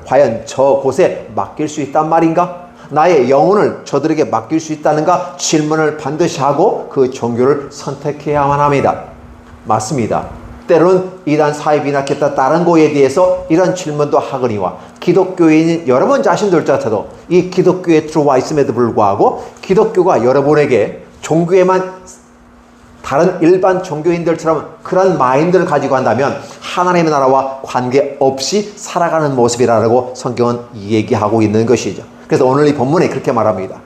과연 저곳에 맡길 수 있단 말인가? 나의 영혼을 저들에게 맡길 수 있다는가? 질문을 반드시 하고 그 종교를 선택해야만 합니다. 맞습니다. 때로는 이단 사입이나 기타 다른 거에 대해서 이런 질문도 하거니와 기독교인인 여러분 자신들조차도 이 기독교에 들어와 있음에도 불구하고 기독교가 여러분에게 종교에만 다른 일반 종교인들처럼 그런 마인드를 가지고 한다면 하나님의 나라와 관계없이 살아가는 모습이라고 성경은 얘기하고 있는 것이죠. 그래서 오늘 이 본문에 그렇게 말합니다.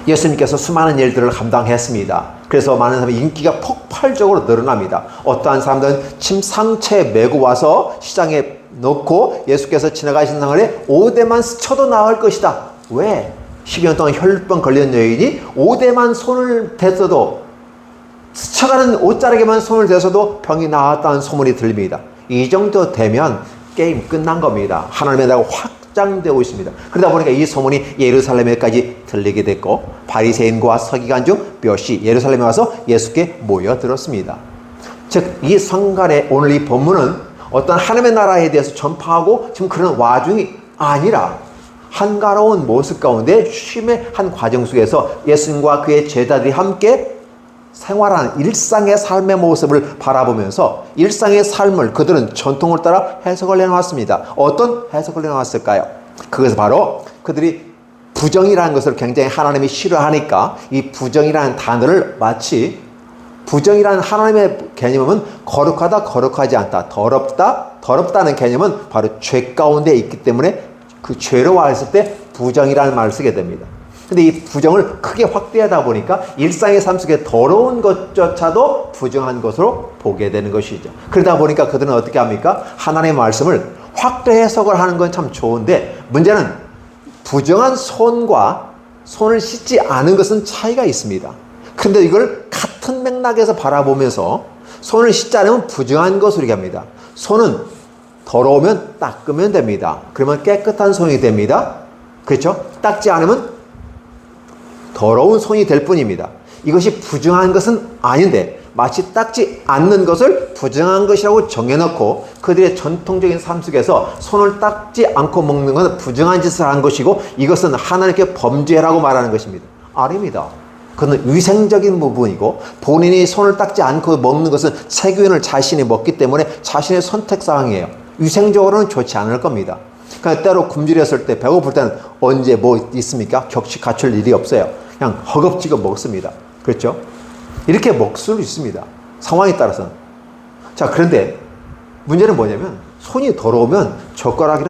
예수님께서 수많은 일들을 감당했습니다. 그래서 많은 사람의 인기가 폭발적으로 늘어납니다. 어떠한 사람들은 침상체에 메고 와서 시장에 넣고 예수께서 지나가신 상을에 5대만 스쳐도 나을 것이다. 왜? 10년 동안 혈병 걸린 여인이 5대만 손을 댔어도 스쳐가는 옷자락에만 손을 대서도 병이 나았다는 소문이 들립니다. 이 정도 되면 게임 끝난 겁니다. 하나님의 나라가 확장되고 있습니다. 그러다 보니까 이 소문이 예루살렘에까지 들리게 됐고 바리새인과 서기관 중 몇이 예루살렘에 와서 예수께 모여들었습니다. 즉 이 성간에 오늘 이 본문은 어떤 하나님의 나라에 대해서 전파하고 지금 그런 와중이 아니라 한가로운 모습 가운데 쉼의 한 과정 속에서 예수님과 그의 제자들이 함께 생활하는 일상의 삶의 모습을 바라보면서 일상의 삶을 그들은 전통을 따라 해석을 해놓았습니다. 어떤 해석을 해놓았을까요? 그것은 바로 그들이 부정이라는 것을 굉장히 하나님이 싫어하니까 이 부정이라는 단어를 마치 부정이라는 하나님의 개념은 거룩하다, 거룩하지 않다, 더럽다, 더럽다는 개념은 바로 죄 가운데 있기 때문에 그 죄로 했을 때 부정이라는 말을 쓰게 됩니다. 근데 이 부정을 크게 확대하다 보니까 일상의 삶 속에 더러운 것조차도 부정한 것으로 보게 되는 것이죠. 그러다 보니까 그들은 어떻게 합니까? 하나님의 말씀을 확대 해석을 하는 건 참 좋은데 문제는 부정한 손과 손을 씻지 않은 것은 차이가 있습니다. 근데 이걸 같은 맥락에서 바라보면서 손을 씻지 않으면 부정한 것으로 얘기합니다. 손은 더러우면 닦으면 됩니다. 그러면 깨끗한 손이 됩니다. 그렇죠? 닦지 않으면 더러운 손이 될 뿐입니다. 이것이 부정한 것은 아닌데 마치 닦지 않는 것을 부정한 것이라고 정해놓고 그들의 전통적인 삶 속에서 손을 닦지 않고 먹는 것은 부정한 짓을 한 것이고 이것은 하나님께 범죄라고 말하는 것입니다. 아닙니다. 그건 위생적인 부분이고 본인이 손을 닦지 않고 먹는 것은 세균을 자신이 먹기 때문에 자신의 선택사항이에요. 위생적으로는 좋지 않을 겁니다. 그러니까 때로 굶주렸을 때 배고플 때는 언제 뭐 있습니까? 격식 갖출 일이 없어요. 그냥 허겁지겁 먹습니다. 그렇죠? 이렇게 먹을 수 있습니다. 상황에 따라서는. 자, 그런데 문제는 뭐냐면 손이 더러우면 젓가락이랑